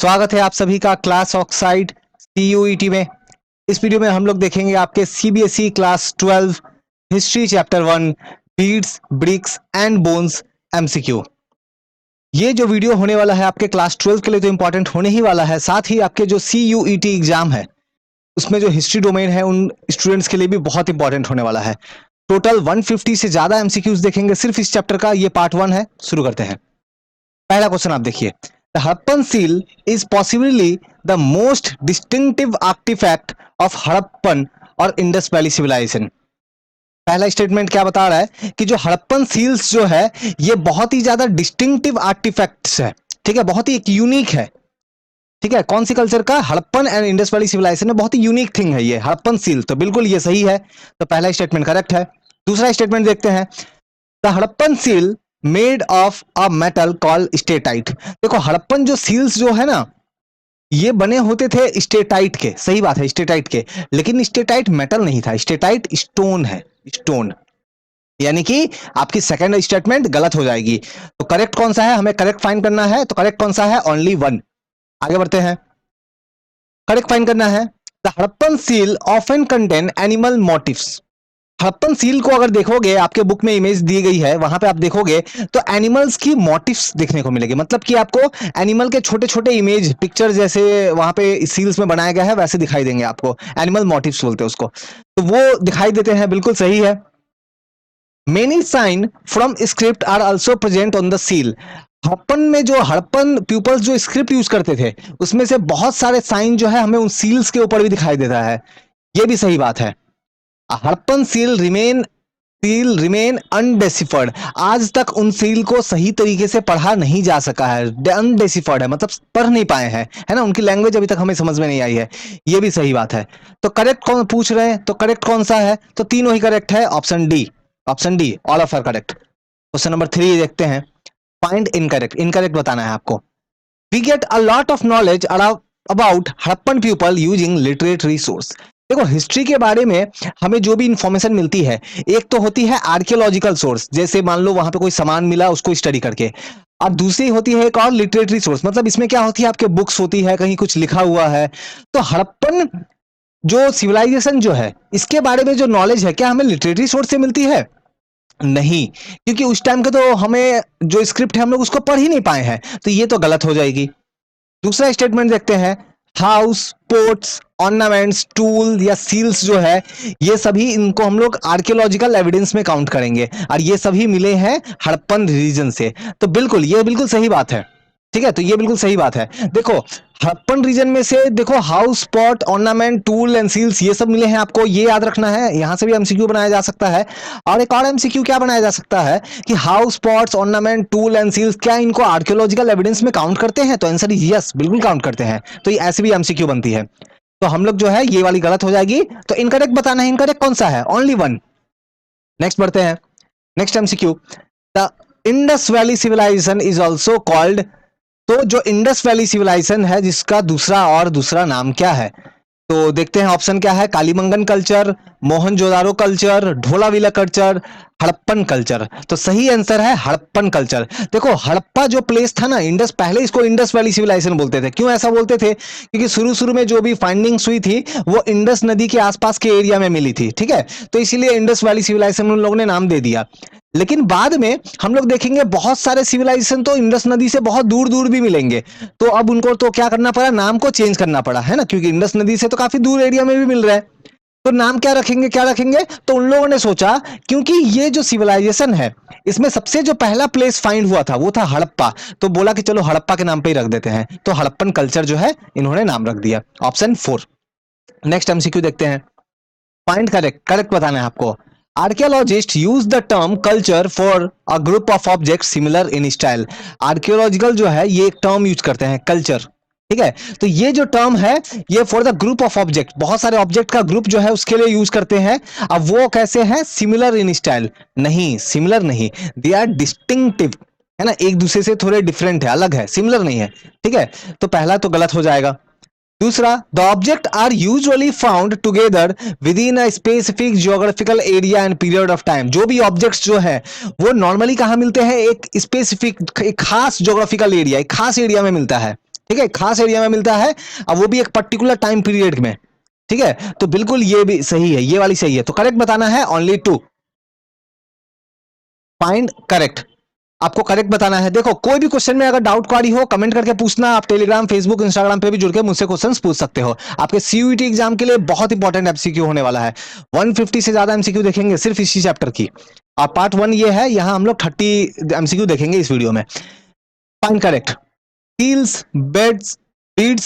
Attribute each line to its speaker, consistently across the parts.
Speaker 1: स्वागत है आप सभी का क्लास ऑक्साइड CUET में। इस वीडियो में हम लोग देखेंगे आपके CBSE class 12 history chapter 1 beads bricks and bones MCQ। ये जो वीडियो होने वाला है आपके क्लास 12 के लिए तो इंपॉर्टेंट होने ही वाला है, साथ ही आपके जो CUET एग्जाम है उसमें जो हिस्ट्री डोमेन है उन स्टूडेंट्स के लिए भी बहुत इंपॉर्टेंट होने वाला है। टोटल 150 से ज्यादा MCQs देखेंगे सिर्फ इस चैप्टर का। ये पार्ट 1 है। शुरू करते हैं। पहला क्वेश्चन आप देखिए, the Harappan seal is possibly the most distinctive artefact of Harappan और इंडस वैली सिविलाइजेशन। पहला स्टेटमेंट क्या बता रहा है कि जो हड़प्पन सील्स जो है ये बहुत ही ज्यादा डिस्टिंक्टिव आर्टिफैक्ट्स है। ठीक है, बहुत ही एक यूनिक है। ठीक है, कौन सी कल्चर का? Harappan and Indus Valley Civilisation में बहुत ही यूनिक थिंग है ये हड़प्पन सील। तो बिल्कुल ये सही है, तो पहला स्टेटमेंट करेक्ट है। दूसरा स्टेटमेंट देखते हैं, the Harappan seal made of a metal called steatite. देखो हड़प्पन जो सील्स जो है ना ये बने होते थे स्टेटाइट के। सही बात है, स्टेटाइट के, लेकिन स्टेटाइट मेटल नहीं था, स्टेटाइट स्टोन है, स्टोन। यानी कि आपकी सेकंड स्टेटमेंट गलत हो जाएगी। तो करेक्ट कौन सा है, हमें करेक्ट फाइंड करना है। तो करेक्ट कौन सा है? Only one. आगे बढ़ते हैं, करेक्ट फाइंड करना है। The Harappan seal often contain animal motifs. Harappan seal को अगर देखोगे, आपके बुक में इमेज दी गई है, वहां पे आप देखोगे तो एनिमल्स की मोटिव्स देखने को मिलेगी। मतलब कि आपको एनिमल के छोटे छोटे इमेज पिक्चर जैसे वहां पे सील्स में बनाया गया है वैसे दिखाई देंगे आपको। एनिमल मोटिव्स बोलते हैं उसको, तो वो दिखाई देते हैं। बिल्कुल सही है। Many sign from script are also present on the seal. Harappan में जो हड़प्पन पीपल्स जो स्क्रिप्ट यूज करते थे उसमें से बहुत सारे साइन जो है हमें उन सील्स के ऊपर भी दिखाई देता है। ये भी सही बात है। Harappan seal remain undeciphered. आज तक उन सील को सही तरीके से पढ़ा नहीं जा सका है। अनडेसिफर्ड है मतलब पढ़ नहीं पाए हैं, है ना, उनकी लैंग्वेज अभी तक हमें समझ में नहीं आई है। ये भी सही बात है। तो करेक्ट कौन पूछ रहे हैं, तो करेक्ट कौन सा है? तो तीनों ही करेक्ट है। Option D, option D, all of are correct. Question number 3 देखते हैं, फाइंड इनकरेक्ट। इनकरेक्ट बताना है आपको। We get a lot of knowledge about Harappan people using literary source. देखो हिस्ट्री के बारे में हमें जो भी इंफॉर्मेशन मिलती है, एक तो होती है आर्कियोलॉजिकल सोर्स, जैसे मान लो वहां पे कोई सामान मिला उसको स्टडी करके, और दूसरी होती है एक और लिटरेरी सोर्स। मतलब इसमें क्या होती है, आपके बुक्स होती है, कहीं कुछ लिखा हुआ है। तो हड़प्पन जो सिविलाइजेशन जो है इसके बारे में जो नॉलेज है क्या हमें लिटरेरी सोर्स से मिलती है? नहीं, क्योंकि उस टाइम के तो हमें जो स्क्रिप्ट है हम लोग उसको पढ़ ही नहीं पाए हैं, तो ये तो गलत हो जाएगी। दूसरा स्टेटमेंट देखते हैं, हाउस पोर्ट्स ऑर्नामेंट्स टूल या सील्स जो है ये सभी इनको हम लोग आर्कियोलॉजिकल एविडेंस में काउंट करेंगे, और ये सभी मिले हैं हड़प्पन रीजन से। तो बिल्कुल ये बिल्कुल सही बात है। ठीक है, तो ये बिल्कुल सही बात है। देखो हड़प्पन रीजन में से देखो house pot ornament tool and seals ये सब मिले हैं आपको, ये याद रखना है। यहां से भी एमसीक्यू बनाया जा सकता है। और एक और एमसीक्यू क्या बनाया जा सकता है कि house pots ornament tool and seals क्या इनको आर्कियोलॉजिकल एविडेंस में काउंट करते हैं? तो आंसर इज यस, बिल्कुल काउंट करते हैं। तो ये ऐसे भी एमसीक्यू बनती है। तो हम लोग जो है ये वाली गलत हो जाएगी। तो इनकरेक्ट बताना है। इनकरेक्ट कौन सा है? Only one. नेक्स्ट बढ़ते हैं, next MCQ. The Indus Valley Civilisation is also called. तो जो इंडस वैली सिविलाइजेशन है जिसका दूसरा नाम क्या है? तो देखते हैं ऑप्शन क्या है। Kalibangan culture, Mohenjodaro culture, Dholavira culture, Harappan culture. तो सही आंसर है हड़प्पन कल्चर। देखो हड़प्पा जो प्लेस था ना इंडस, पहले इसको इंडस वैली सिविलाइजेशन बोलते थे। क्यों ऐसा बोलते थे? क्योंकि शुरू शुरू में जो भी फाइंडिंग्स हुई थी वो इंडस नदी के आसपास के एरिया में मिली थी। ठीक है, तो इसीलिए इंडस वैली सिविलाइजेशन उन लोगों ने नाम दे दिया। लेकिन बाद में हम लोग देखेंगे बहुत सारे सिविलाइजेशन तो इंडस नदी से बहुत दूर दूर भी मिलेंगे। तो अब उनको तो क्या करना पड़ा, नाम को चेंज करना पड़ा, है ना, क्योंकि इंडस नदी से तो काफी दूर एरिया में भी मिल रहा है। तो नाम क्या रखेंगे, क्या रखेंगे? तो उन लोगों ने सोचा क्योंकि ये जो सिविलाइजेशन है इसमें सबसे जो पहला प्लेस फाइंड हुआ था वो था हड़प्पा, तो बोला कि चलो हड़प्पा के नाम पे ही रख देते हैं। तो हड़प्पन कल्चर जो है इन्होंने नाम रख दिया। ऑप्शन 4। नेक्स्ट एमसीक्यू देखते हैं, फाइंड करेक्ट। करेक्ट बताना है आपको। Archaeologist use the term culture for a group of object similar in style. Archaeological जो है ये एक टर्म यूज करते हैं कल्चर। ठीक है, तो ये जो टर्म है ये for the group of object, बहुत सारे ऑब्जेक्ट का ग्रुप जो है उसके लिए यूज करते हैं। अब वो कैसे हैं? सिमिलर इन स्टाइल नहीं, सिमिलर नहीं, दे आर डिस्टिंक्टिव, है ना, एक दूसरे से थोड़े डिफरेंट है, अलग है, सिमिलर नहीं है। ठीक है, तो पहला तो गलत हो जाएगा। दूसरा, the object are usually found together with in a specific geographical area and period of time. जो भी ऑब्जेक्ट्स जो है वो नॉर्मली कहां मिलते हैं? एक स्पेसिफिक, एक खास जियोग्राफिकल एरिया, एक खास एरिया में मिलता है। ठीक है, खास एरिया में मिलता है, अब वो भी एक पर्टिकुलर टाइम पीरियड में। ठीक है, तो बिल्कुल ये भी सही है, ये वाली सही है। तो करेक्ट बताना है ओनली टू। फाइंड करेक्ट, आपको करेक्ट बताना है। देखो कोई भी क्वेश्चन में अगर डाउट क्वारी हो कमेंट करके पूछना। आप टेलीग्राम, फेसबुक, इंस्टाग्राम पे भी जुड़ के मुझसे क्वेश्चंस पूछ सकते हो। आपके सीयूईटी एग्जाम के लिए बहुत इंपॉर्टेंट एमसीक्यू होने वाला है। 150 से ज्यादा एमसीक्यू देखेंगे सिर्फ इसी चैप्टर की। अब पार्ट 1 ये है, यहां हम लोग 30 एमसीक्यू देखेंगे इस वीडियो में। Find correct. Seals, beds, beads,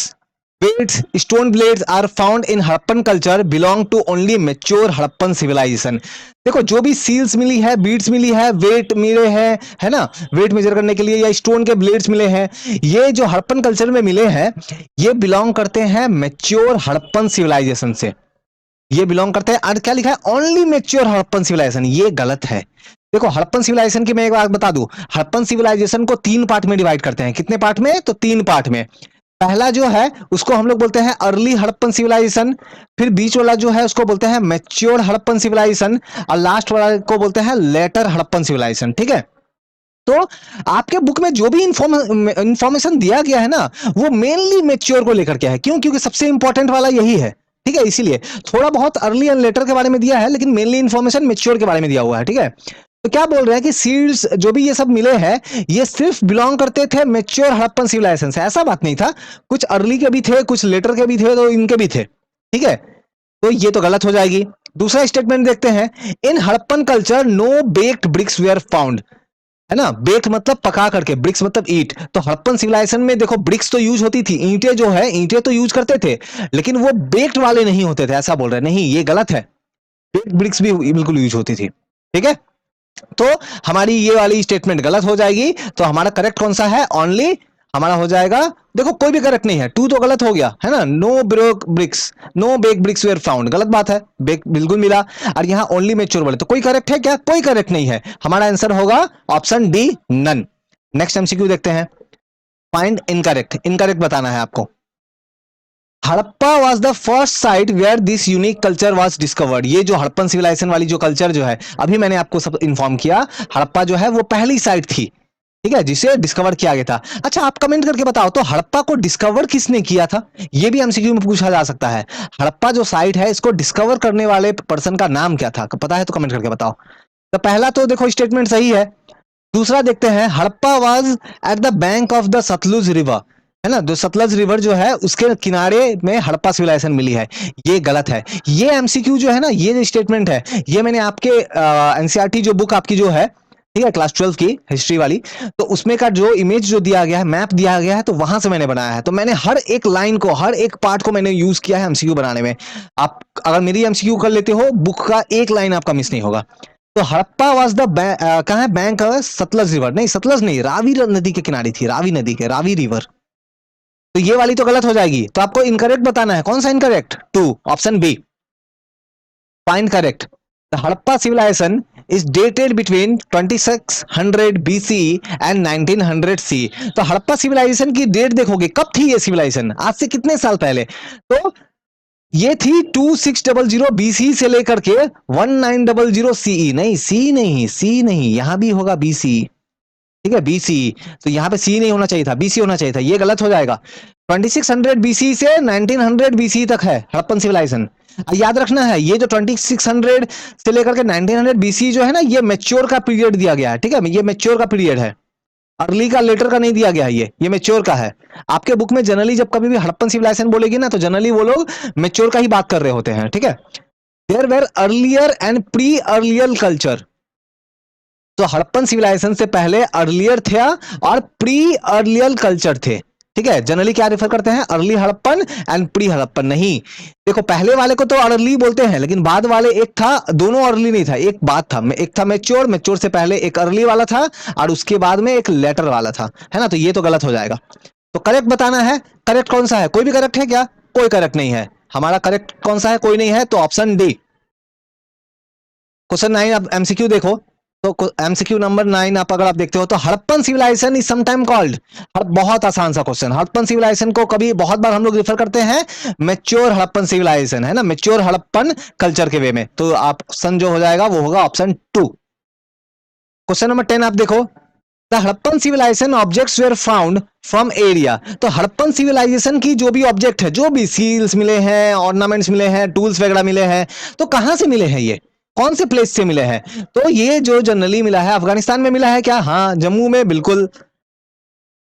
Speaker 1: weights, stone blades are found in Harappan culture belong to only mature Harappan civilization। देखो जो भी सील्स मिली है, बीड्स मिली है, वेट मिले हैं, है ना, वेट मेजर करने के लिए, या स्टोन के ब्लेड्स मिले हैं, ये जो हड़प्पन कल्चर में मिले हैं, ये बिलोंग करते हैं मेच्योर हड़प्पन सिविलाइजेशन से। ये बिलोंग करते हैं, और क्या लिखा है, ओनली मेच्योर हड़प्पन सिविलाइजेशन, ये गलत है। देखो हड़प्पन सिविलाइजेशन की मैं एक बात बता दूं, हड़प्पन सिविलाइजेशन को 3 पार्ट में डिवाइड करते हैं। कितने पार्ट में? तो 3 पार्ट में। पहला जो है उसको हम लोग बोलते हैं अर्ली हड़प्पन सिविलाइजेशन, फिर बीच वाला जो है उसको बोलते हैं मैच्योर हड़प्पन सिविलाइजेशन, और लास्ट वाला को बोलते हैं लेटर हड़प्पन सिविलाइजेशन। ठीक है, तो आपके बुक में जो भी इंफॉर्मेशन दिया गया है ना, वो मेनली मैच्योर को लेकर के है। क्यों? क्योंकि सबसे इंपॉर्टेंट वाला यही है। ठीक है, इसीलिए थोड़ा बहुत अर्ली एंड लेटर के बारे में दिया है, लेकिन मेनली इंफॉर्मेशन मैच्योर के बारे में दिया हुआ है। ठीक है, तो क्या बोल रहे हैं कि सीड्स जो भी ये सब मिले हैं, ये सिर्फ बिलोंग करते थे मैच्योर हड़प्पन सिविलाइजेशन से। ऐसा बात नहीं था, कुछ अर्ली के भी थे, कुछ लेटर के भी थे, तो इनके भी थे। ठीक है, तो ये तो गलत हो जाएगी। दूसरा स्टेटमेंट देखते हैं, in Harappan culture no baked bricks were found. है ना, बेक मतलब पका करके, ब्रिक्स मतलब ईट। तो हड़प्पन सिविलाइजेशन में देखो ब्रिक्स तो यूज होती थी, ईंटें जो है, ईंटें तो यूज करते थे, लेकिन वो बेक्ड वाले नहीं होते थे। ऐसा बोल रहे हैं, नहीं ये गलत है, बेक्ड ब्रिक्स भी बिल्कुल यूज होती थी। ठीक है, तो हमारी ये वाली स्टेटमेंट गलत हो जाएगी। तो हमारा करेक्ट कौन सा है? ओनली हमारा हो जाएगा, देखो कोई भी करेक्ट नहीं है, 2 तो गलत हो गया है ना, no broke bricks, no bake bricks were found, गलत बात है, बेक बिल्कुल मिला। और यहां ओनली मेच्योर बोले, तो कोई करेक्ट है क्या? कोई करेक्ट नहीं है। हमारा आंसर होगा option D, none. Next MCQ देखते हैं, फाइंड इनकरेक्ट। इनकरेक्ट बताना है आपको। Harappa was the first site where this unique culture was discovered. ये जो हड़प्पन सिविलाइजेशन वाली जो कल्चर जो है, अभी मैंने आपको सब इन्फॉर्म किया, हड़प्पा जो है वो पहली साइट थी। ठीक है, जिसे डिस्कवर किया गया था। अच्छा आप कमेंट करके बताओ तो हड़प्पा को डिस्कवर किसने किया था? ये भी एमसीक्यू में पूछा जा सकता है। हड़प्पा जो साइट है, इसको डिस्कवर करने वाले पर्सन का नाम क्या था? पता है तो कमेंट करके बताओ। तो पहला तो देखो स्टेटमेंट सही है। दूसरा देखते हैं, Harappa was at the bank of the Sutlej river. है ना, जो सतलज रिवर जो है उसके किनारे में हड़प्पा सिविलाइजेशन मिली है, ये गलत है। ये एमसीक्यू जो है ना, ये जो स्टेटमेंट है, ये मैंने आपके एनसीईआरटी जो बुक आपकी जो है, ठीक है, क्लास 12 की हिस्ट्री वाली, तो उसमें का जो इमेज जो दिया गया है, मैप दिया गया है, तो वहां से मैंने बनाया है। तो मैंने हर एक लाइन को, हर एक पार्ट को मैंने यूज किया है एमसीक्यू बनाने में। आप अगर मेरी एमसीक्यू कर लेते हो, बुक का एक लाइन आपका मिस नहीं होगा। तो हड़प्पा वाज द कहाँ है? बैंक सतलज रिवर, नहीं सतलज नहीं, रावी नदी के किनारे थी, रावी नदी के, रावी रिवर। तो ये वाली तो गलत हो जाएगी। तो आपको इनकरेक्ट बताना है, कौन सा incorrect? 2, option B, find correct. The Harappa civilisation is dated between 2600 BC and 1900 C. तो हड़प्पा सिविलाइजेशन की डेट देखोगे, कब थी ये सिविलाइजेशन? आज से कितने साल पहले? तो ये थी 2600 बीसी से लेकर के 1900 सीई। नहीं, सी नहीं, सी नहीं, यहां भी होगा बीसी। ठीक है, बीसी, तो यहां पे सी नहीं होना चाहिए था, बीसी होना चाहिए था, ये गलत हो जाएगा। 2600 बीसी से 1900 बीसी तक है हड़प्पन सिविलाइजेशन। याद रखना है, ये जो 2600 से लेकर के 1900 बीसी जो है ना, ये मैच्योर का पीरियड दिया गया है। ठीक है, ये मैच्योर का पीरियड है, अर्ली का, लेटर का नहीं दिया गया है, ये मैच्योर का है। आपके बुक में जनरली जब कभी भी हड़प्पन सिविलाइजेशन बोलेगी ना, तो जनरली वो लोग मैच्योर का ही बात कर रहे होते हैं। ठीक है, there were earlier and pre earlier culture. तो हड़प्पन सिविलाइजेशन से पहले अर्लियर थे और प्री अर्लियर कल्चर थे। ठीक है, जनरली क्या रेफर करते हैं? Early Harappan and pre Harappan. नहीं, देखो पहले वाले को तो अर्ली बोलते हैं, लेकिन बाद वाले एक था, दोनों अर्ली नहीं था, एक बाद था, एक था मैच्योर, मैच्योर से पहले एक अर्ली वाला था, और उसके बाद में एक लेटर वाला था। है ना, तो ये तो गलत हो जाएगा। तो करेक्ट बताना है, करेक्ट कौन सा है? कोई भी करेक्ट है क्या? कोई करेक्ट नहीं है। हमारा करेक्ट कौन सा है? कोई नहीं है, तो ऑप्शन डी। क्वेश्चन 9 आप एमसीक्यू देखो, तो एमसीक्यू नंबर 9 आप अगर आप देखते हो, तो Harappan civilisation is sometime called, बहुत आसान सा क्वेश्चन, हड़प्पन सिविलाइजेशन को कभी बहुत बार हम लोग रेफर करते हैं मैच्योर हड़प्पन सिविलाइजेशन, है ना, मैच्योर हड़प्पन कल्चर के वे में। तो ऑप्शन जो हो जाएगा वो होगा ऑप्शन 2। क्वेश्चन नंबर 10 आप देखो, the Harappan civilisation objects were found from area. तो हड़प्पन सिविलाइजेशन की जो भी ऑब्जेक्ट है, जो भी सील्स मिले हैं, ऑर्नामेंट्स मिले हैं, टूल्स वगैरह मिले हैं, तो कहां से मिले हैं, ये कौन से प्लेस से मिले हैं? तो ये जो जनरली मिला है अफगानिस्तान में मिला है क्या? हाँ। जम्मू में? बिल्कुल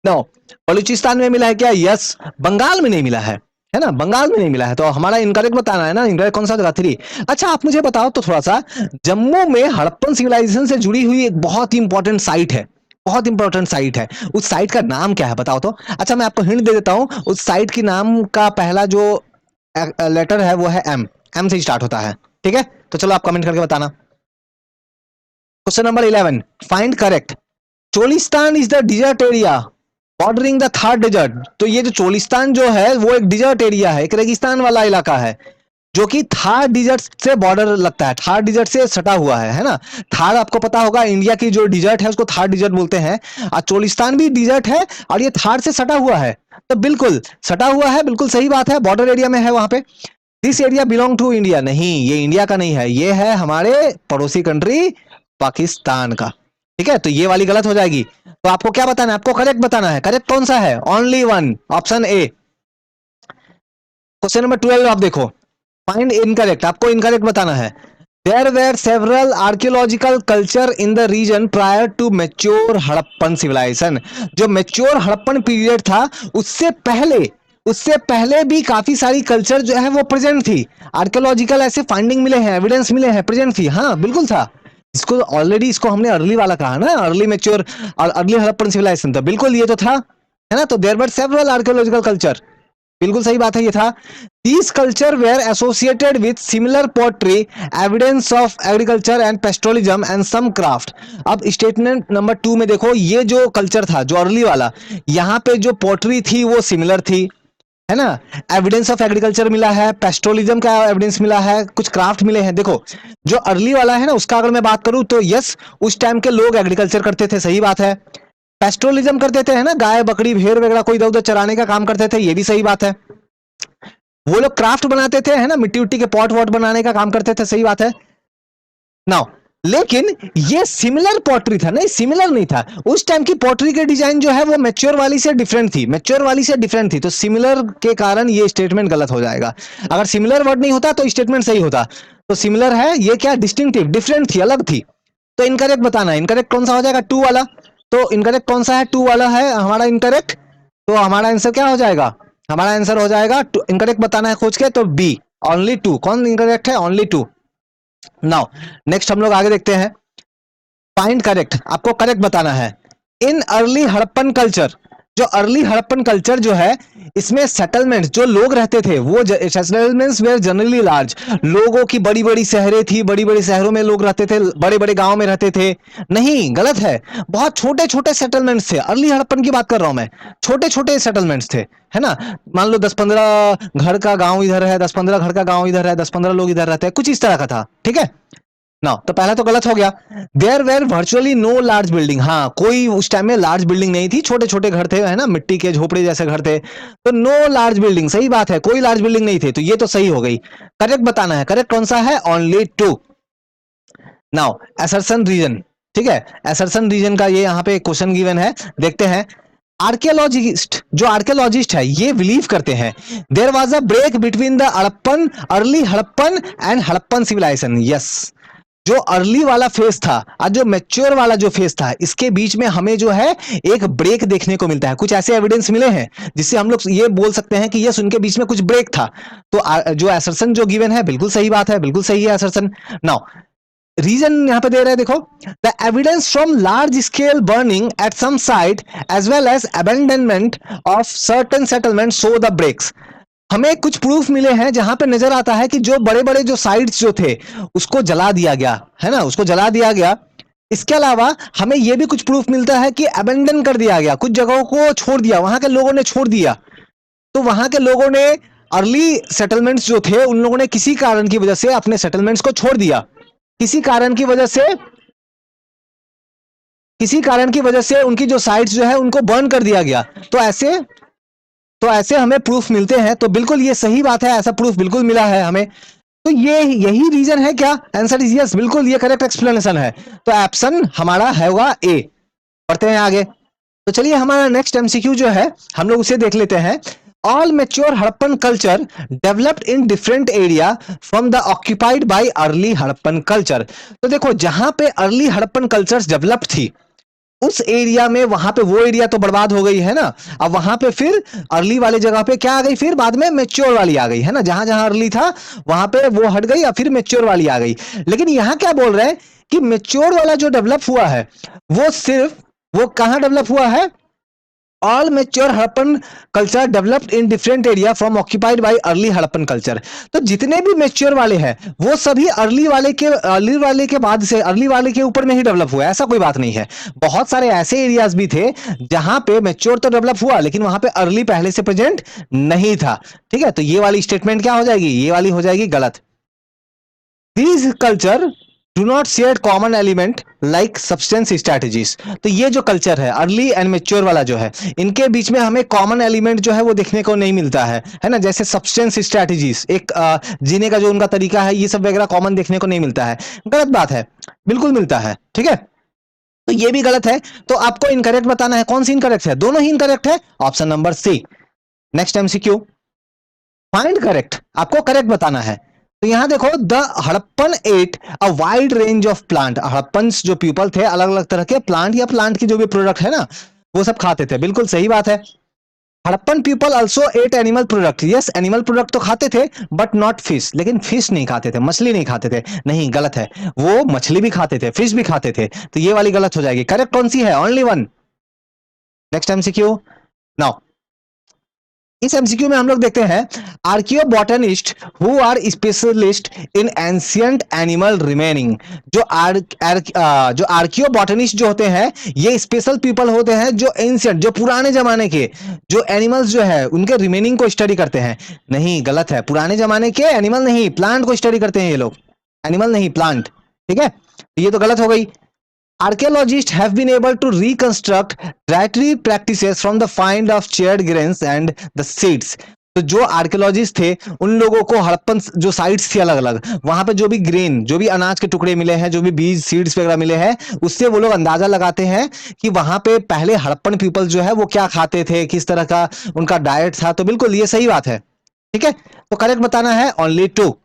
Speaker 1: नो। बलूचिस्तान में मिला है क्या? यस। बंगाल में नहीं मिला है ना, बंगाल में नहीं मिला है। तो हमारा इनकरेक्ट बताना है ना, इनकरेक्ट कौन सा होगा? 3। अच्छा आप मुझे बताओ तो थोड़ा सा, जम्मू में हड़प्पन सिविलाइजेशन से जुड़ी हुई एक बहुत ही इंपॉर्टेंट साइट है, बहुत इंपॉर्टेंट साइट है, उस साइट का नाम क्या है बताओ तो। अच्छा मैं आपको हिंट दे देता हूं, उस साइट की नाम का पहला जो लेटर है वो है एम, एम से स्टार्ट होता है। ठीक है, तो चलो आप कमेंट करके बताना। Question number 11, find correct. Cholistan is the desert area bordering the Thar desert. तो ये जो चोलिस्तान जो है वो एक डिजर्ट एरिया है, एक रेगिस्तान वाला इलाका है, जो कि थार डिजर्ट से बॉर्डर लगता है, थार डिजर्ट से सटा हुआ है ना। थार आपको पता होगा, इंडिया की जो डिजर्ट है उसको थार डिजर्ट बोलते हैं, और चोलिस्तान भी डिजर्ट है और ये थार से सटा हुआ है। तो बिल्कुल सटा हुआ है, बिल्कुल सही बात है, बॉर्डर एरिया में है वहां पे। This area belong to India. नहीं, ये इंडिया का नहीं है, ये है हमारे पड़ोसी कंट्री पाकिस्तान का। ठीक है, तो ये वाली गलत हो जाएगी। तो आपको क्या बताना है? आपको करेक्ट बताना है। करेक्ट कौन सा है? Only one, option A. Question number 12 आप देखो, फाइंड इनकरेक्ट। आपको इनकरेक्ट बताना है। There were several archaeological culture in the region prior to mature Harappan civilisation. जो मेच्योर हड़प्पन पीरियड था उससे पहले भी काफी सारी कल्चर जो है वो प्रेजेंट थी। आर्कियोलॉजिकल ऐसे फाइंडिंग मिले हैं, एविडेंस मिले हैं, प्रेजेंट थी। हाँ बिल्कुल था। इसको ऑलरेडी, इसको हमने अर्ली वाला कहा ना, अर्ली मेच्योर और अर्ली हड़प्पन सिविलाइजेशन, तो बिल्कुल ये तो था, है ना। तो there were several archaeological culture, बिल्कुल सही बात है, ये था। These culture were associated with similar pottery, evidence of agriculture and pastoralism and some craft। अब स्टेटमेंट नंबर 2 में देखो, ये जो कल्चर था जो अर्ली वाला, यहाँ पे जो पोट्री थी वो सिमिलर थी, है ना। एविडेंस ऑफ एग्रीकल्चर मिला है, पेस्ट्रोलिज्म का एविडेंस मिला है, कुछ क्राफ्ट मिले हैं। देखो जो अर्ली वाला है ना, उसका अगर मैं बात करूं तो यस, उस टाइम के लोग एग्रीकल्चर करते थे, सही बात है। पेस्ट्रोलिज्म करते थे, है ना, गाय बकरी भेड़ वगैरह कोई इधर उधर चराने का काम करते थे, ये भी सही बात है। वो लोग क्राफ्ट बनाते थे, है ना, मिट्टी उट्टी के पॉट वॉट बनाने का काम करते थे, सही बात है। नाउ लेकिन ये सिमिलर पॉटरी था, नहीं सिमिलर नहीं था। उस टाइम की पॉटरी के डिजाइन जो है वो मैच्योर वाली से डिफरेंट थी, मैच्योर वाली से डिफरेंट थी, तो सिमिलर के कारण ये स्टेटमेंट गलत हो जाएगा। अगर सिमिलर वर्ड नहीं होता तो स्टेटमेंट सही होता। तो सिमिलर है, ये क्या डिस्टिंक्टिव, डिफरेंट थी, अलग थी। तो इनकरेक्ट बताना है। इनकरेक्ट कौन सा हो जाएगा? 2 वाला। तो इनकरेक्ट कौन सा है? 2 वाला है हमारा इनकरेक्ट। तो हमारा आंसर क्या हो जाएगा? हमारा आंसर हो जाएगा, इनकरेक्ट बताना है खोज के, तो बी, ओनली 2। कौन इनकरेक्ट है? ओनली 2। नाउ नेक्स्ट हम लोग आगे देखते हैं। फाइंड करेक्ट, आपको करेक्ट बताना है। इन अर्ली हड़प्पन कल्चर, जो अर्ली हड़प्पन कल्चर जो है, इसमें सेटलमेंट जो लोग रहते थे वो सेटलमेंट्स वेर जनरली लार्ज। लोगों की बड़ी बड़ी शहरें थी, बड़ी बड़ी शहरों में लोग रहते थे, बड़े बड़े गांव में रहते थे। नहीं, गलत है। बहुत छोटे छोटे सेटलमेंट्स थे, अर्ली हड़प्पन की बात कर रहा हूं मैं, छोटे छोटे सेटलमेंट्स थे, है ना। मान लो 10-15 घर का गांव इधर है, 10-15 घर का गांव इधर है, 10-15 लोग इधर रहते हैं, कुछ इस तरह का था। ठीक है ना, तो पहला तो गलत हो गया। There were virtually no large building. हाँ, कोई उस टाइम में लार्ज बिल्डिंग नहीं थी, छोटे छोटे घर थे, है ना, मिट्टी के झोपड़े जैसे घर थे। तो नो लार्ज बिल्डिंग, सही बात है, कोई लार्ज बिल्डिंग नहीं थे, तो ये तो सही हो गई। करेक्ट बताना है। करेक्ट कौन सा है? ओनली 2। नाउ असर्शन रीजन, ठीक है, असर्शन रीजन का ये यहाँ पे क्वेश्चन गिवन है, देखते हैं। आर्कियोलॉजिस्ट, जो आर्कियोलॉजिस्ट है ये बिलीव करते हैं there was a break between the Harappan, early Harappan and Harappan civilisation. Yes, जो अर्ली वाला फेज था और जो मैच्योर वाला जो फेज था, इसके बीच में हमें जो है एक ब्रेक देखने को मिलता है। कुछ ऐसे एविडेंस मिले हैं जिससे हम लोग ये बोल सकते हैं कि यस, उनके बीच में कुछ ब्रेक था। तो जो असर्शन जो गिवन है बिल्कुल सही बात है, बिल्कुल सही है असर्शन। नाउ रीजन यहां पे दे रहे हैं, देखो, the evidence from large scale burning at some site as well as abandonment of certain settlement show the breaks. हमें कुछ प्रूफ मिले हैं जहां पे नजर आता है कि जो बड़े बड़े जो साइट्स जो थे उसको जला दिया गया, है ना, उसको जला दिया गया। इसके अलावा हमें यह भी कुछ प्रूफ मिलता है कि अबेंडन कर दिया गया, कुछ जगहों को छोड़ दिया, वहां के लोगों ने छोड़ दिया। तो वहां के लोगों ने, अर्ली सेटलमेंट्स जो थे, उन लोगों ने किसी कारण की वजह से अपने सेटलमेंट्स को छोड़ दिया, किसी कारण की वजह से, किसी कारण की वजह से उनकी जो साइट्स जो है उनको बर्न कर दिया गया। तो ऐसे हमें प्रूफ मिलते हैं, तो बिल्कुल ये सही बात है, ऐसा प्रूफ बिल्कुल मिला है हमें। तो ये यही रीजन है क्या? आंसर इज यस, बिल्कुल ये करेक्ट एक्सप्लेनेशन है। तो ऑप्शन हमारा होगा ए। बढ़ते हैं आगे। तो चलिए हमारा नेक्स्ट एमसीक्यू जो है हम लोग उसे देख लेते हैं। All mature Harappan culture developed in different area from the occupied by early Harappan culture. तो देखो जहां पे अर्ली हड़प्पन कल्चर्स डेवलप थी उस एरिया में, वहां पे वो एरिया तो बर्बाद हो गई है ना। अब वहां पे फिर अर्ली वाले जगह पे क्या आ गई, फिर बाद में मेच्योर वाली आ गई है ना। जहां जहां अर्ली था वहां पे वो हट गई और फिर मेच्योर वाली आ गई। लेकिन यहां क्या बोल रहे हैं कि मेच्योर वाला जो डेवलप हुआ है वो सिर्फ, वो कहां डेवलप हुआ है, all mature Harappan culture developed in different area from occupied by early Harappan culture. तो जितने भी मेच्योर वाले हैं वो सभी अर्ली वाले के बाद से अर्ली वाले के ऊपर में ही डेवलप हुआ है, ऐसा कोई बात नहीं है। बहुत सारे ऐसे एरियाज भी थे जहां पे मेच्योर तो डेवलप हुआ लेकिन वहां पे अर्ली पहले से प्रेजेंट नहीं था। ठीक है, तो ये वाली स्टेटमेंट क्या हो जाएगी, ये वाली हो जाएगी गलत। These culture do not share common element like substance strategies. तो ये जो कल्चर है अर्ली एंड मेच्योर वाला जो है, इनके बीच में हमें कॉमन एलिमेंट जो है वो देखने को नहीं मिलता है ना। जैसे सब्सटेंस स्ट्रैटेजीज, एक जीने का जो उनका तरीका है, ये सब वगैरह कॉमन देखने को नहीं मिलता है। गलत बात है, बिल्कुल मिलता है। ठीक है, तो ये भी गलत है। तो आपको इनकरेक्ट बताना है, कौन सी इनकरेक्ट है, दोनों ही इनकरेक्ट है, option number C. Next MCQ, find correct, आपको करेक्ट बताना है। तो यहां देखो, the Harappan ate a wide range of plant. Harappan जो पीपल थे अलग अलग तरह के प्लांट या प्लांट की जो भी प्रोडक्ट है ना वो सब खाते थे, बिल्कुल सही बात है। Harappan people also eight animal product. Yes, animal product तो खाते थे बट नॉट फिश, लेकिन फिश नहीं खाते थे, मछली नहीं खाते थे। नहीं, गलत है, वो मछली भी खाते थे, फिश भी खाते थे। तो ये वाली गलत हो जाएगी। करेक्ट कौन सी है, only one. Next MCQ now, इस एमसीक्यू में हम लोग देखते हैं archaeobotanist who are specialist in ancient animal remaining. जो आर्कियो बॉटनिस्ट जो होते हैं ये स्पेशल पीपल होते हैं जो एंशियंट, जो पुराने जमाने के जो एनिमल्स जो है उनके रिमेनिंग को स्टडी करते हैं। नहीं, गलत है, पुराने जमाने के एनिमल नहीं, प्लांट को स्टडी करते हैं ये लोग, एनिमल नहीं प्लांट। ठीक है, ये तो गलत हो गई। Archaeologists have been able to reconstruct dietary practices from the find of charred grains and the seeds. तो जो आर्कियोलॉजिस्ट थे उन लोगों को हड़प्पन जो साइट्स थी अलग अलग, वहां पे जो भी ग्रेन, जो भी अनाज के टुकड़े मिले हैं, जो भी बीज सीड्स वगैरह मिले हैं, उससे वो लोग अंदाजा लगाते हैं कि वहां पे पहले हड़प्पन पीपल जो है वो क्या खाते थे, किस तरह का उनका डाइट था। तो बिल्कुल ये सही बात है। ठीक है, तो करेक्ट बताना है ओनली टू।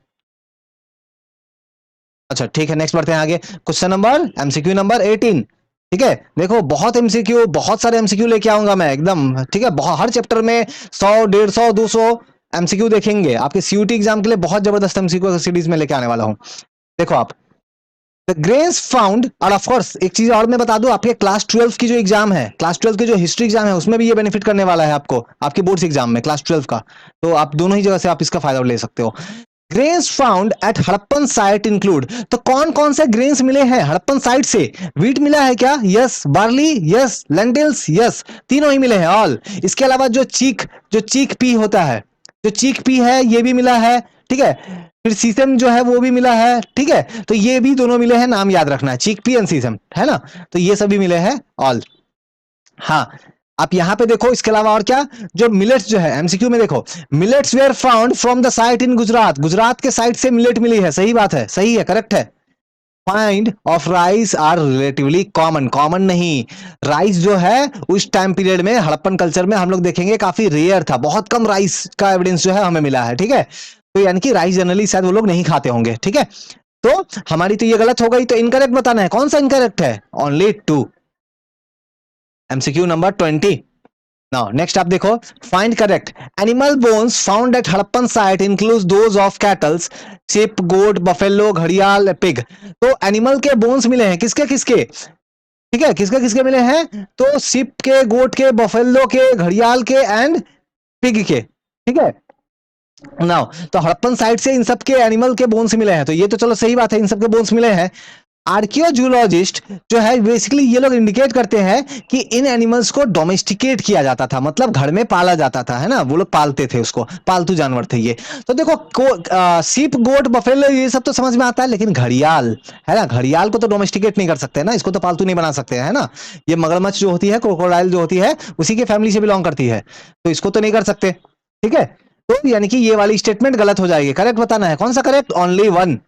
Speaker 1: अच्छा ठीक है, नेक्स्ट बढ़ते हैं आगे। Question number MCQ number 18। ठीक है, देखो बहुत एमसीक्यू, बहुत सारे एमसीक्यू लेके आऊंगा मैं एकदम। ठीक है, हर चैप्टर में 100 150 200 एमसीक्यू देखेंगे। आपके सीयूटी एग्जाम के लिए बहुत जबरदस्त एमसीक्यू सीरीज में लेके आने वाला हूं। देखो आप, द ग्रेन्स फाउंड, और ऑफ कोर्स एक चीज और मैं बता दूं, आपके क्लास 12 की जो एग्जाम है, क्लास 12 की जो हिस्ट्री एग्जाम है उसमें भी ये बेनिफिट करने वाला है आपको, आपके बोर्ड्स एग्जाम में क्लास 12 का। तो आप दोनों ही जगह से आप इसका फायदा ले सकते हो। Grains found at Harappan site include. तो कौन कौन से ग्रेन्स मिले हैं हड़प्पन साइट से? वीट मिला है क्या? Yes. Barley? Yes. Lentils? Yes. तीनों ही मिले हैं, ऑल। इसके अलावा जो चीक पी होता है, जो चीक पी है ये भी मिला है। ठीक है, फिर सीसम जो है वो भी मिला है। ठीक है, तो ये भी दोनों मिले हैं, नाम याद रखना है, चीक पी एंड सीसम, है ना। तो ये सभी मिले हैं, ऑल। हाँ, आप यहां पे देखो, इसके अलावा और क्या, जो मिलेट्स जो है एमसीक्यू में देखो, millets were found from the site in Gujarat. Gujarat के साइट से मिलेट मिली है, सही बात है, सही है, करेक्ट है। Find of rice are relatively common. Common नहीं, राइस जो है उस टाइम पीरियड में हड़प्पन कल्चर में हम लोग देखेंगे काफी रेयर था, बहुत कम राइस का एविडेंस जो है हमें मिला है। ठीक है, तो यानी कि राइस जनरली शायद वो लोग नहीं खाते होंगे। ठीक है, तो हमारी तो ये गलत हो गई। तो इनकरेक्ट बताना है, कौन सा इनकरेक्ट है, only two. MCQ number 20। Now next आप देखो, find correct. Animal bones found at Harappan site includes those of cattles, sheep, goat, buffalo, घड़ियाल, पिग। तो एनिमल के बोन्स मिले हैं, किसके किसके? ठीक है, किसके किसके मिले हैं? तो शिप के, गोट के, बफेलो के, घड़ियाल के एंड पिग के। ठीक है, नाउ तो हड़प्पन साइट से इन सब के एनिमल के बोन्स मिले हैं, तो ये तो चलो सही बात है, इन सब के बोन्स मिले हैं। आर्कियोजूलॉजिस्ट जो है बेसिकली ये लोग इंडिकेट करते हैं कि इन एनिमल्स को डोमेस्टिकेट किया जाता था, मतलब घर में पाला जाता था, है ना, वो लोग पालते थे उसको, पालतू जानवर थे ये। तो देखो सीप, गोट, बफेलो ये सब तो समझ में आता है, लेकिन घड़ियाल, है ना, घड़ियाल को तो डोमेस्टिकेट नहीं कर सकते ना, इसको तो पालतू नहीं बना सकते, है ना। ये मगरमच्छ जो होती है, क्रोकोडाइल जो होती है, उसी की फैमिली से बिलोंग करती है, तो इसको तो नहीं कर सकते। ठीक है, तो यानी कि ये वाली स्टेटमेंट गलत हो जाएगी। करेक्ट बताना है, कौन सा correct, only one.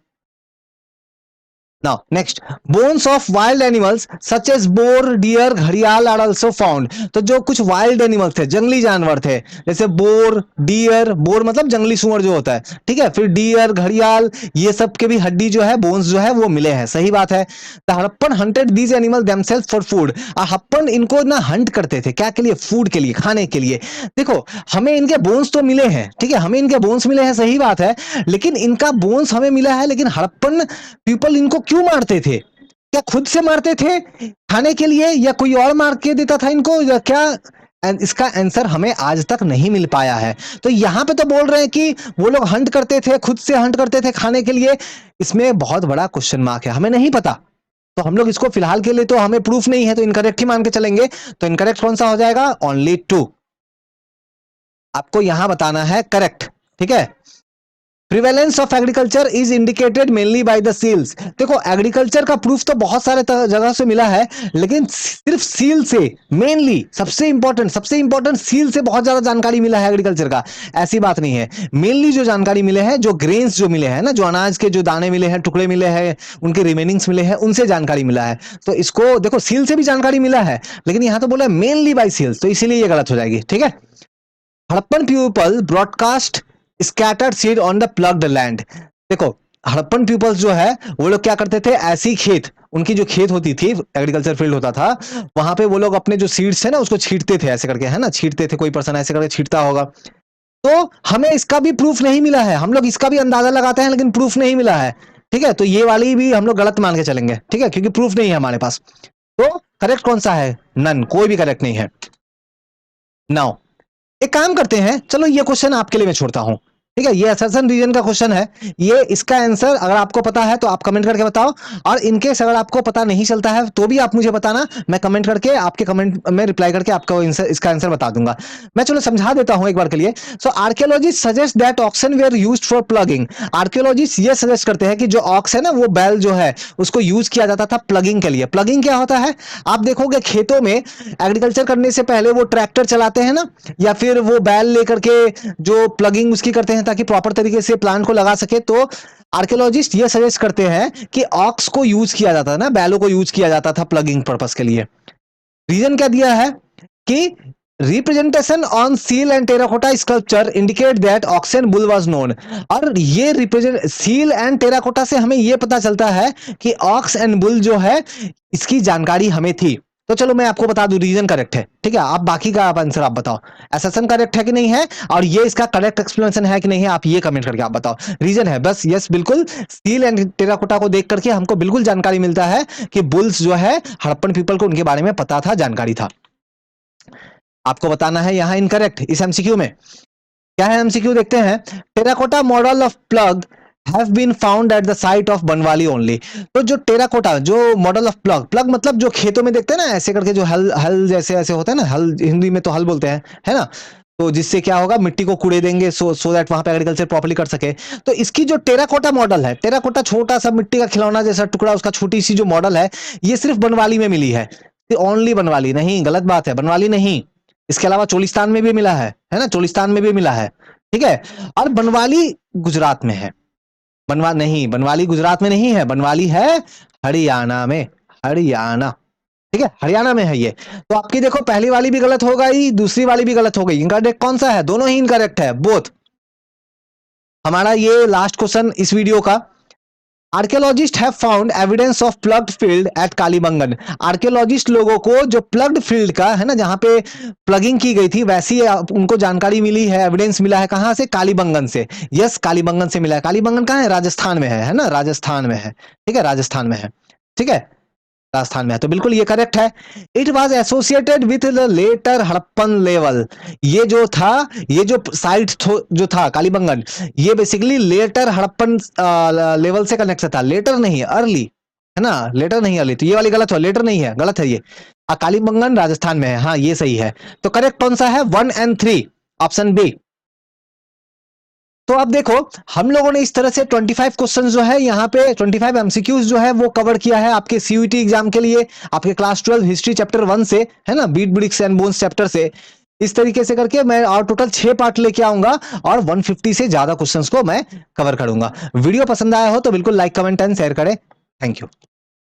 Speaker 1: Now, next, bones of wild animals such as boar, deer, घड़ियाल are also found. तो जो कुछ wild animals थे, जंगली जानवर थे, जैसे बोर, डियर, बोर मतलब जंगली सुअर जो होता है, ठीक है, फिर डियर, घड़ियाल, ये सब के भी हड्डी जो है, बोन्स जो है वो मिले हैं, सही बात है. The Harappan hunted these animal themselves for food. Harappan इनको ना हंट करते थे, क्या के लिए? फूड के लिए, खाने के लिए. देखो, हमें इनके बोन्स तो मिले हैं, ठीक है, हमें इनके बोन्स मिले हैं, सही बात है, लेकिन इनका बोन्स हमें मिला है, लेकिन हड़प्पन पीपल इनको क्यों मारते थे? क्या खुद से मारते थे खाने के लिए, या कोई और मार के देता था इनको, या क्या? इसका आंसर हमें आज तक नहीं मिल पाया है. तो यहां पे तो बोल रहे हैं कि वो लोग हंट करते थे, खुद से हंट करते थे खाने के लिए. इसमें बहुत बड़ा क्वेश्चन मार्क है, हमें नहीं पता. तो हम लोग इसको फिलहाल के लिए तो हमें प्रूफ नहीं है, तो इनकरेक्ट ही मान के चलेंगे. तो इनकरेक्ट कौन सा हो जाएगा? ओनली 2. आपको यहां बताना है करेक्ट, ठीक है. Prevalence of agriculture is indicated mainly by the seals. देखो, एग्रीकल्चर का प्रूफ तो बहुत सारे जगह से मिला है, लेकिन सिर्फ सील से मेनली, सबसे इंपॉर्टेंट सील से बहुत ज्यादा जानकारी मिला है एग्रीकल्चर का. ऐसी बात नहीं है. मेनली जो जानकारी मिले हैं, जो ग्रेन्स जो मिले हैं ना, जो अनाज के जो दाने मिले हैं, टुकड़े मिले हैं, उनके रिमेनिंग्स मिले हैं, उनसे जानकारी मिला है. तो इसको देखो, सील से भी जानकारी मिला है, लेकिन यहां तो बोला मेनली बाय सील्स, तो इसीलिए ये गलत हो जाएगी, ठीक है. Harappan people broadcast scattered seed on the ploughed land. देखो, हड़प्पन पीपल्स जो है वो लोग क्या करते थे, ऐसी खेत, उनकी जो खेत होती थी, एग्रीकल्चर फील्ड होता था, वहां पे वो लोग अपने जो सीड्स है ना उसको छींटते थे, ऐसे करके, है ना, छींटते थे, कोई पर्सन ऐसे करके छींटता होगा. तो हमें इसका भी प्रूफ नहीं मिला है, हम लोग इसका भी अंदाजा लगाते हैं, लेकिन प्रूफ नहीं मिला है, ठीक है. तो ये वाली भी हम लोग गलत मान के चलेंगे, ठीक है, क्योंकि प्रूफ नहीं है हमारे पास. तो करेक्ट कौन सा है? नन, कोई भी करेक्ट नहीं है. नाउ, एक काम करते हैं, चलो ये क्वेश्चन आपके लिए मैं छोड़ता हूं, ठीक है. ये असर्शन रीजन का क्वेश्चन है. ये इसका आंसर अगर आपको पता है तो आप कमेंट करके बताओ, और इनकेस अगर आपको पता नहीं चलता है तो भी आप मुझे बताना, मैं कमेंट करके आपके कमेंट में रिप्लाई करके आपको इसका आंसर बता दूंगा. मैं चलो समझा देता हूं एक बार के लिए. So archaeologist suggest that oxen were used for ploughing. Archaeologist ये सजेस्ट करते हैं कि जो ऑक्स है ना, वो बैल जो है, उसको यूज किया जाता था प्लगिंग के लिए. प्लगिंग क्या होता है? आप देखोगे खेतों में एग्रीकल्चर करने से पहले वो ट्रैक्टर चलाते हैं ना, या फिर वो बैल लेकर के जो प्लगिंग उसकी करते हैं ताकि प्रॉपर तरीके से प्लांट को लगा सके. तो आर्कियोलॉजिस्ट ये सजेस्ट करते हैं कि ऑक्स को यूज किया जाता था ना, बैलों को यूज किया जाता था प्लगिंग पर्पस के लिए. रीजन क्या दिया है कि representation on seal and terracotta sculpture indicate that oxen bull was known. और ये रिप्रेजेंट सील एंड टेराकोटा से हमें ये पता चलता है कि ऑक्स एंड बुल जो है, इसकी जानकारी हमें थी. तो चलो मैं आपको बता दूं, रीजन करेक्ट है, ठीक है. आप बाकी का आप आंसर आप बताओ, एसेसन करेक्ट है कि नहीं है, और ये इसका करेक्ट एक्सप्लेनेशन है कि नहीं है, आप ये कमेंट करके आप बताओ. रीजन है बस, यस बिल्कुल. सील एंड टेराकोटा को देख करके हमको बिल्कुल जानकारी मिलता है कि बुल्स जो है, हड़प्पन पीपल को उनके बारे में पता था, जानकारी था. आपको बताना है यहां इनकरेक्ट इस एमसीक्यू में. क्या है एमसीक्यू, देखते हैं. Terracotta model of plug have been found at the site of Banawali only. तो जो टेराकोटा, जो मॉडल ऑफ प्लग, प्लग मतलब जो खेतों में देखते हैं ना, ऐसे करके जो हल हल जैसे ऐसे होता है ना, हल हिंदी में तो हल बोलते हैं, है ना. तो जिससे क्या होगा, मिट्टी को कूड़े देंगे, सो दैट वहां पे एग्रीकल्चर प्रॉपर्ली कर सके. तो इसकी जो टेराकोटा मॉडल है, टेराकोटा छोटा सा मिट्टी का खिलौना जैसा टुकड़ा, उसका छोटी सी जो मॉडल है, ये सिर्फ बनवाली में मिली है. ओनली बनवाली, नहीं गलत बात है, बनवाली नहीं, इसके अलावा चोलिस्तान में भी मिला है ना, चोलिस्तान में भी मिला है, ठीक है. और बनवाली गुजरात में है. बनवाली गुजरात में नहीं है, बनवाली है हरियाणा में, हरियाणा, ठीक है, हरियाणा में है ये. तो आपकी देखो, पहली वाली भी गलत हो गई, दूसरी वाली भी गलत हो गई. इनकरेक्ट कौन सा है? दोनों ही इनकरेक्ट है, बोथ. हमारा ये लास्ट क्वेश्चन इस वीडियो का. Archaeologist have found evidence of ploughed field at Kalibangan. Archaeologist लोगों को जो प्लग्ड फील्ड का है ना, जहां पे प्लगिंग की गई थी, वैसी उनको जानकारी मिली है, एविडेंस मिला है. कहां से? कालीबंगन से. यस, कालीबंगन से मिला है. कालीबंगन कहां है? राजस्थान में है ना, राजस्थान में है, ठीक है, राजस्थान में है, ठीक है, राजस्थान में है. तो बिल्कुल ये करेक्ट है. It was associated with the later Harappan level. ये जो था, ये जो साइट जो था कालीबंगन, ये बेसिकली लेटर हड़प्पन लेवल से कनेक्ट था. लेटर नहीं है, अर्ली, है ना, लेटर नहीं अर्ली. तो ये वाली गलत हो, लेटर नहीं है, गलत है ये. कालीबंगन राजस्थान में है, हाँ ये सही है. तो करेक्ट कौन सा है? 1 और 3, ऑप्शन बी. तो अब देखो, हम लोगों ने इस तरह से 25 क्वेश्चन जो है यहाँ पे, 25 एमसीक्यूज जो है वो कवर किया है आपके सीयूईटी एग्जाम के लिए, आपके क्लास 12 हिस्ट्री चैप्टर 1 से, है ना, beads bricks and bones chapter से. इस तरीके से करके मैं और टोटल 6 पार्ट लेके आऊंगा, और 150 से ज्यादा क्वेश्चंस को मैं कवर करूंगा. वीडियो पसंद आया हो तो बिल्कुल लाइक, कमेंट एंड शेयर करें. Thank you.